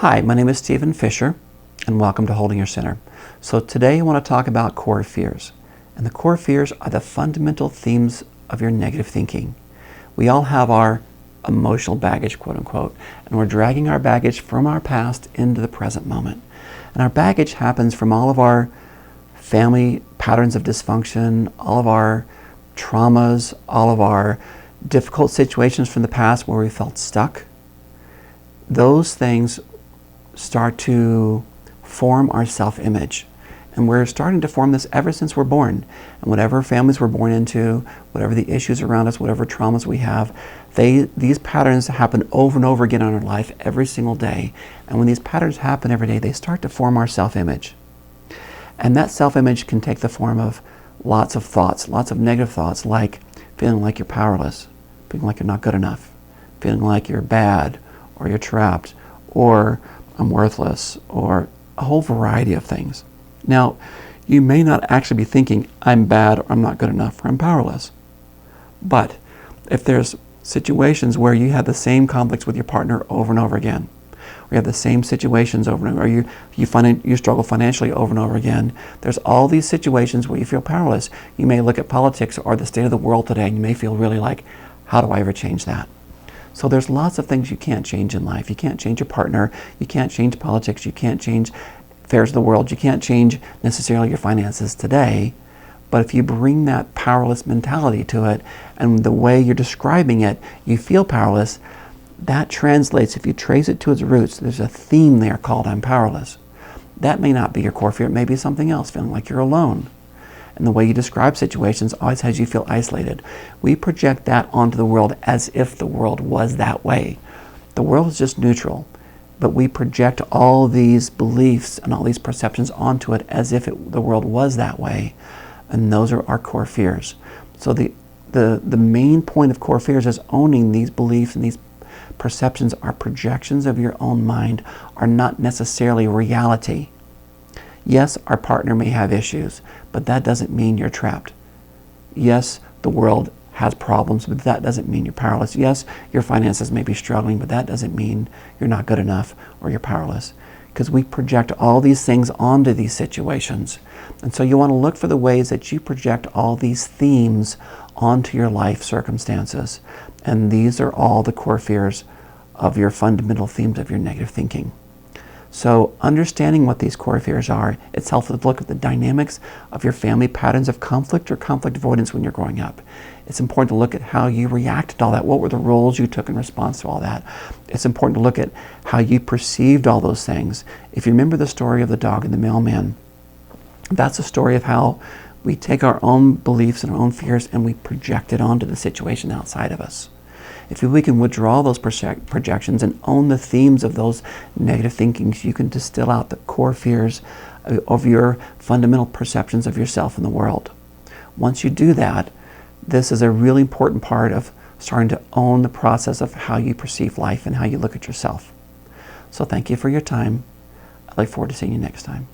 Hi, my name is Stephen Fisher, and welcome to Holding Your Center. So today I want to talk about core fears. And the core fears are the fundamental themes of your negative thinking. We all have our emotional baggage, quote unquote, and we're dragging our baggage from our past into the present moment. And our baggage happens from all of our family patterns of dysfunction, all of our traumas, all of our difficult situations from the past where we felt stuck. Those things start to form our self-image. And we're starting to form this ever since we're born. And whatever families we're born into, whatever the issues around us, whatever traumas we have, these patterns happen over and over again in our life every single day. And when these patterns happen every day, they start to form our self-image. And that self-image can take the form of lots of thoughts, lots of negative thoughts, like feeling like you're powerless, feeling like you're not good enough, feeling like you're bad, or you're trapped, or I'm worthless, or a whole variety of things. Now, you may not actually be thinking, I'm bad, or I'm not good enough, or I'm powerless. But if there's situations where you have the same conflicts with your partner over and over again, or you have the same situations over and over, or you struggle financially over and over again, there's all these situations where you feel powerless. You may look at politics or the state of the world today, and you may feel really like, how do I ever change that? So there's lots of things you can't change in life. You can't change your partner, you can't change politics, you can't change affairs of the world, you can't change necessarily your finances today. But if you bring that powerless mentality to it, and the way you're describing it, you feel powerless, that translates, if you trace it to its roots, there's a theme there called I'm powerless. That may not be your core fear, it may be something else, feeling like you're alone. And the way you describe situations always has you feel isolated. We project that onto the world as if the world was that way. The world is just neutral, but we project all these beliefs and all these perceptions onto it as if the world was that way. And those are our core fears. So the main point of core fears is owning these beliefs, and these perceptions are projections of your own mind, are not necessarily reality. Yes, our partner may have issues, but that doesn't mean you're trapped. Yes, the world has problems, but that doesn't mean you're powerless. Yes, your finances may be struggling, but that doesn't mean you're not good enough or you're powerless. Because we project all these things onto these situations. And so you want to look for the ways that you project all these themes onto your life circumstances. And these are all the core fears of your fundamental themes of your negative thinking. So understanding what these core fears are, it's helpful to look at the dynamics of your family patterns of conflict or conflict avoidance when you're growing up. It's important to look at how you reacted to all that. What were the roles you took in response to all that? It's important to look at how you perceived all those things. If you remember the story of the dog and the mailman, that's a story of how we take our own beliefs and our own fears and we project it onto the situation outside of us. If we can withdraw those projections and own the themes of those negative thinkings, you can distill out the core fears of your fundamental perceptions of yourself and the world. Once you do that, this is a really important part of starting to own the process of how you perceive life and how you look at yourself. So thank you for your time. I look forward to seeing you next time.